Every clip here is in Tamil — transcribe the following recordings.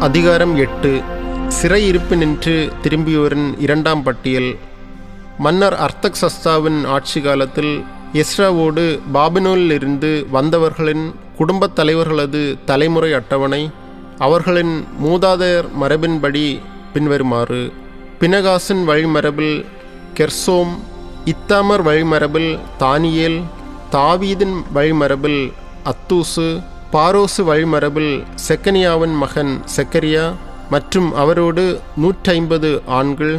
அதிகாரம் 8. சிறையிருப்பு நின்று திரும்பியோரின் இரண்டாம் பட்டியல். மன்னர் அர்தக்சஸ்தாவின் ஆட்சி காலத்தில் எஸ்ராவோடு பாபிலோனிலிருந்து வந்தவர்களின் குடும்பத் தலைவர்களது தலைமுறை அட்டவணை அவர்களின் மூதாதையர் மரபின்படி பின்வருமாறு: பினகாசின் வழிமரபில் கெர்சோம், இத்தாமர் வழிமரபில் தானியேல், தாவீதின் வழிமரபில் அத்தூசு, பாரோசு வழிமரபில் செக்கனியாவின் மகன் செக்கரியா மற்றும் அவரோடு 150 ஆண்கள்,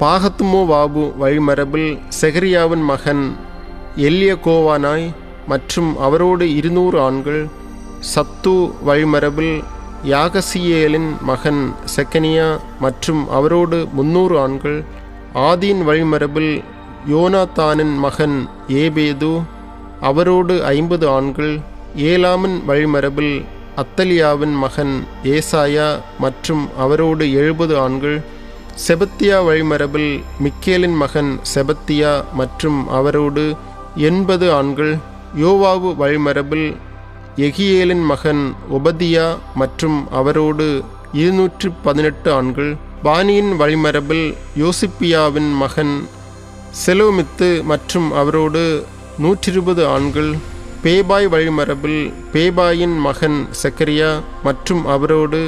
பாகத்துமோவாபு வழிமரபில் செகரியாவின் மகன் எல்யகோவானாய் மற்றும் அவரோடு 200 ஆண்கள், சத்து வழிமரபில் யாகசியேலின் மகன் செக்கனியா மற்றும் அவரோடு 300 ஆண்கள், ஆதீன் வழிமரபில் யோனாத்தானின் மகன் ஏபேது அவரோடு 50 ஆண்கள், ஏலாமின் வழிமரபில் அத்தலியாவின் மகன் ஏசாயா மற்றும் அவரோடு 70 ஆண்கள், செபத்தியா வழிமரபில் மிக்கேலின் மகன் செபத்தியா மற்றும் அவரோடு 80 ஆண்கள், யோவாவு வழிமரபில் எகியேலின் மகன் ஒபதியா மற்றும் அவரோடு 218 ஆண்கள், பானியின் வழிமரபில் யோசிப்பியாவின் மகன் செலோமித்து மற்றும் அவரோடு 120 ஆண்கள், பேபாய் வழிமரபில் பேபாயின் மகன் செக்கரியா மற்றும் அவரோடு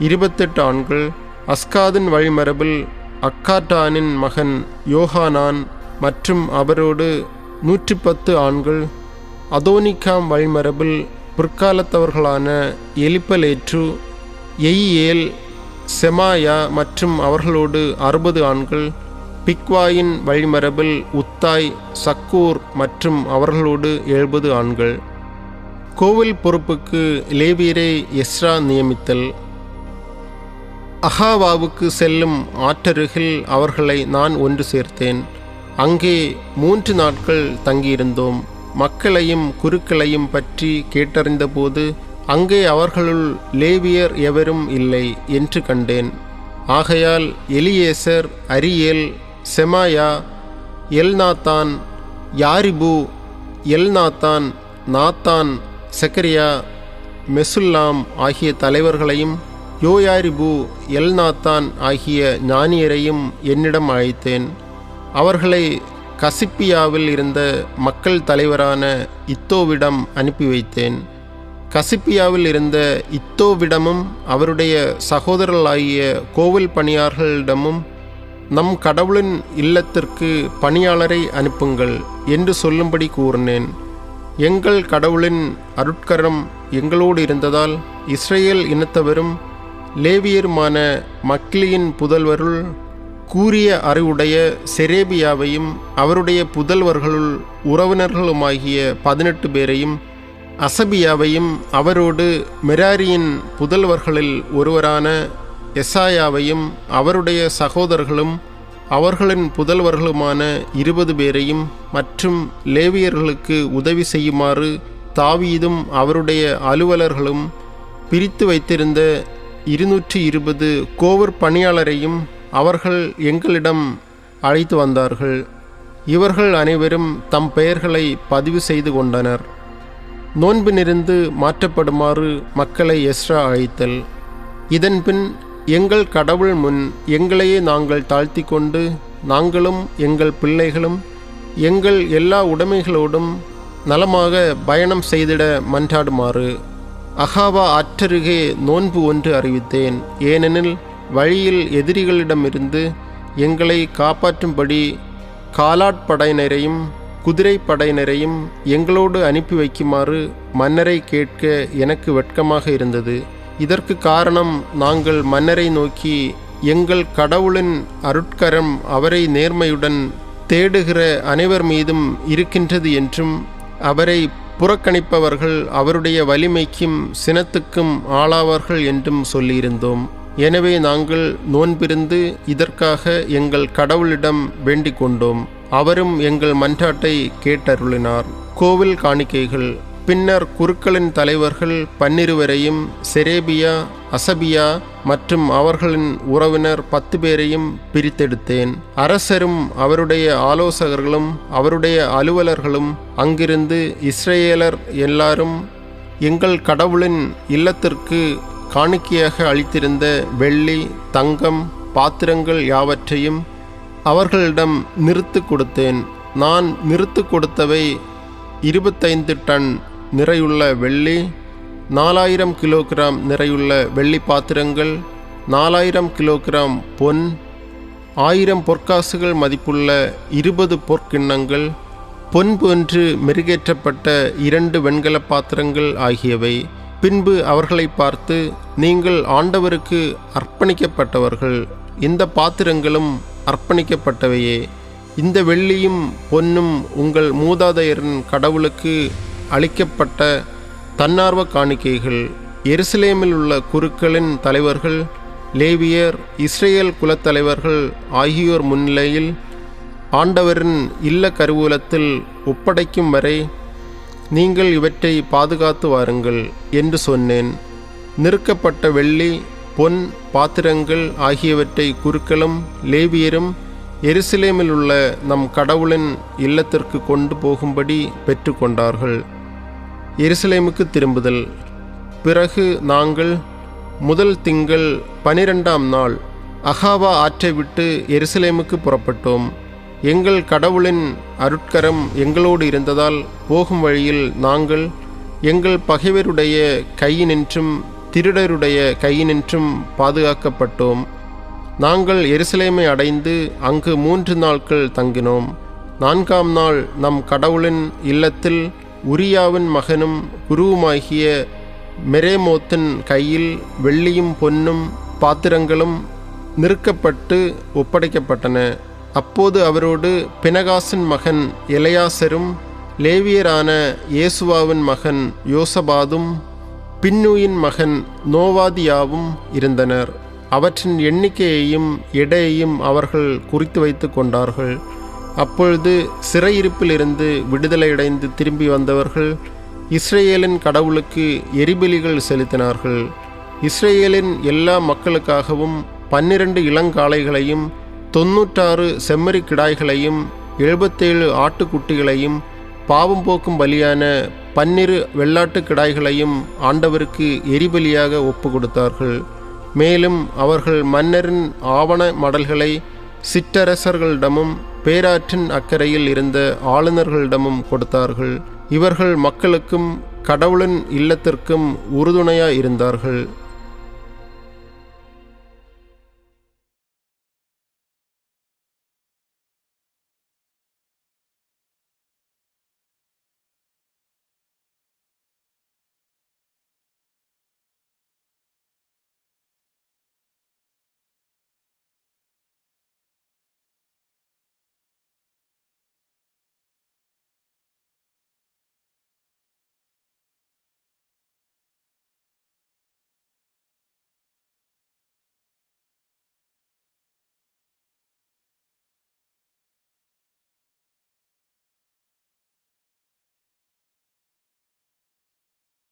28 ஆண்கள், அஸ்காதின் வழிமரபில் அக்காட்டானின் மகன் யோகானான் மற்றும் அவரோடு 110 ஆண்கள், அதோனிகாம் வழிமரபில் பிற்காலத்தவர்களான எலிப்பலேற்று, எயியேல், செமாயா மற்றும் அவர்களோடு 60 ஆண்கள், பிக்வாயின் வழிமரபில் உத்தாய், சக்கூர் மற்றும் அவர்களோடு 70 ஆண்கள். கோவில் பொறுப்புக்கு லேவியரை எஸ்ரா நியமித்தல். அகாவாவுக்கு செல்லும் ஆற்றருகில் அவர்களை நான் ஒன்று சேர்த்தேன். அங்கே 3 நாட்கள் தங்கியிருந்தோம். மக்களையும் குருக்களையும் பற்றி கேட்டறிந்தபோது அங்கே அவர்களுள் லேவியர் எவரும் இல்லை என்று கண்டேன். ஆகையால் எலியேசர், அரியேல், செமாயா, எல்நாத்தான், யாரிபு, எல்நாத்தான், நாத்தான், செக்கரியா, மெசுல்லாம் ஆகிய தலைவர்களையும் யோயாரிபு, எல்நாத்தான் ஆகிய ஞானியரையும் என்னிடம் அழைத்தேன். அவர்களை கசிப்பியாவில் இருந்த மக்கள் தலைவரான இத்தோவிடம் அனுப்பி வைத்தேன். கசிப்பியாவில் இருந்த இத்தோவிடமும் அவருடைய சகோதரர்களாகிய கோவில் பணியாளர்களிடமும் நம் கடவுளின் இல்லத்திற்கு பணியாளரை அனுப்புங்கள் என்று சொல்லும்படி கூறினேன். எங்கள் கடவுளின் அருட்கரம் எங்களோடு இருந்ததால் இஸ்ரேல் இனத்தவரும் லேவியருமான மக்லியின் புதல்வருள் கூரிய அறிவுடைய செரேபியாவையும் அவருடைய புதல்வர்களுள் உறவினர்களுமாகிய 18 பேரையும், அசபியாவையும் அவரோடு மெராரியின் புதல்வர்களில் ஒருவரான எசாயாவையும் அவருடைய சகோதரர்களும் அவர்களின் புதல்வர்களுமான 20 பேரையும் மற்றும் லேவியர்களுக்கு உதவி செய்யுமாறு தாவீதும் அவருடைய அலுவலர்களும் பிரித்து வைத்திருந்த 220 கோவர் பணியாளரையும் அவர்கள் எங்களிடம் அழைத்து வந்தார்கள். இவர்கள் அனைவரும் தம் பெயர்களை பதிவு செய்து கொண்டனர். நோன்பினிருந்து மாற்றப்படுமாறு மக்களை எஸ்ரா அழைத்தல். இதன்பின் எங்கள் கடவுள் முன் எங்களையே நாங்கள் தாழ்த்தி கொண்டு நாங்களும் எங்கள் பிள்ளைகளும் எங்கள் எல்லா உடைமைகளோடும் நலமாக பயணம் செய்திட மன்றாடுமாறு அகாவா ஆற்றருகே நோன்பு ஒன்று அறிவித்தேன். ஏனெனில் வழியில் எதிரிகளிடமிருந்து எங்களை காப்பாற்றும்படி காலாட்படையினரையும் குதிரைப்படையினரையும் எங்களோடு அனுப்பி வைக்குமாறு மன்னரை கேட்க எனக்கு வெட்கமாக இருந்தது. இதற்கு காரணம், நாங்கள் மன்னரை நோக்கி, எங்கள் கடவுளின் அருட்கரம் அவரை நேர்மையுடன் தேடுகிற அனைவர் மீதும் இருக்கின்றது என்றும் அவரை புறக்கணிப்பவர்கள் அவருடைய வலிமைக்கும் சினத்துக்கும் ஆளாவார்கள் என்றும் சொல்லியிருந்தோம். எனவே நாங்கள் நோன்பிருந்து இதற்காக எங்கள் கடவுளிடம் வேண்டிக் கொண்டோம். அவரும் எங்கள் மன்றாட்டை கேட்டருளினார். கோவில் காணிக்கைகள். பின்னர் குருக்களின் தலைவர்கள் 12 செரேபியா, அசபியா மற்றும் அவர்களின் உறவினர் 10 பேரையும் பிரித்தெடுத்தேன். அரசரும் அவருடைய ஆலோசகர்களும் அவருடைய அலுவலர்களும் அங்கிருந்து இஸ்ரேலர் எல்லாரும் எங்கள் கடவுளின் இல்லத்திற்கு காணிக்கையாக அளித்திருந்த வெள்ளி, தங்கம், பாத்திரங்கள் யாவற்றையும் அவர்களிடம் நிறுத்து கொடுத்தேன். நான் நிறுத்து கொடுத்தவை 25 டன் நிறையுள்ள வெள்ளி, 4000 கிலோகிராம் நிறையுள்ள வெள்ளி பாத்திரங்கள், 4000 கிலோகிராம் பொன், 1000 பொற்காசுகள் மதிப்புள்ள 20 பொற்கிண்ணங்கள், பொன் போன்று மெருகேற்றப்பட்ட 2 வெண்கல பாத்திரங்கள் ஆகியவை. பின்பு அவர்களை பார்த்து, நீங்கள் ஆண்டவருக்கு அர்ப்பணிக்கப்பட்டவர்கள், இந்த பாத்திரங்களும் அர்ப்பணிக்கப்பட்டவையே. இந்த வெள்ளியும் பொன்னும் உங்கள் மூதாதையரின் கடவுளுக்கு அளிக்கப்பட்ட தன்னார்வ காணிக்கைகள். எருசலேமில் உள்ள குருக்களின் தலைவர்கள், லேவியர், இஸ்ரேல் குலத்தலைவர்கள் ஆகியோர் முன்னிலையில் ஆண்டவரின் இல்ல கருவூலத்தில் ஒப்படைக்கும் வரை நீங்கள் இவற்றை பாதுகாத்து வாருங்கள் என்று சொன்னேன். நிறுக்கப்பட்ட வெள்ளி, பொன், பாத்திரங்கள் ஆகியவற்றை குருக்களும் லேவியரும் எருசலேமில் உள்ள நம் கடவுளின் இல்லத்திற்கு கொண்டு போகும்படி பெற்றுக்கொண்டார்கள். எருசலேமுக்கு திரும்புதல். பிறகு நாங்கள் முதல் திங்கள் 12ஆம் நாள் அகாவா ஆற்றை விட்டு எருசலேமுக்கு புறப்பட்டோம். எங்கள் கடவுளின் அருட்கரம் எங்களோடு இருந்ததால் போகும் வழியில் நாங்கள் எங்கள் பகைவருடைய கையினின்றும் திருடருடைய கையினின்றும் பாதுகாக்கப்பட்டோம். நாங்கள் எருசலேமை அடைந்து அங்கு 3 நாட்கள் தங்கினோம். 4ஆம் நாள் நம் கடவுளின் இல்லத்தில் உரியாவின் மகனும் குருவுமாகிய மெரேமோத்தின் கையில் வெள்ளியும் பொன்னும் பாத்திரங்களும் நிறுக்கப்பட்டு ஒப்படைக்கப்பட்டன. அப்போது அவரோடு பினகாசின் மகன் எலெயாசரும், லேவியரான இயேசுவாவின் மகன் யோசபாதும், பின்னூயின் மகன் நோவாதியாவும் இருந்தனர். அவற்றின் எண்ணிக்கையையும் எடையையும் அவர்கள் குறித்து வைத்து கொண்டார்கள். அப்பொழுது சிறையிருப்பிலிருந்து விடுதலையடைந்து திரும்பி வந்தவர்கள் இஸ்ரேலின் கடவுளுக்கு எரிபலிகள் செலுத்தினார்கள். இஸ்ரேலின் எல்லா மக்களுக்காகவும் 12 இளங்காளைகளையும் 96 செம்மறி கிடாய்களையும் 77 ஆட்டுக்குட்டிகளையும் பாவம் போக்கும் பலியான 12 வெள்ளாட்டு கிடாய்களையும் ஆண்டவருக்கு எரிபலியாக ஒப்பு கொடுத்தார்கள். மேலும் அவர்கள் மன்னரின் ஆவண மடல்களை சிற்றரசர்களிடமும் பேராற்றின் அக்கறையில் இருந்த ஆளுநர்களிடமும் கொடுத்தார்கள். இவர்கள் மக்களுக்கும் கடவுளின் இல்லத்திற்கும் உறுதுணையாயிருந்தார்கள்.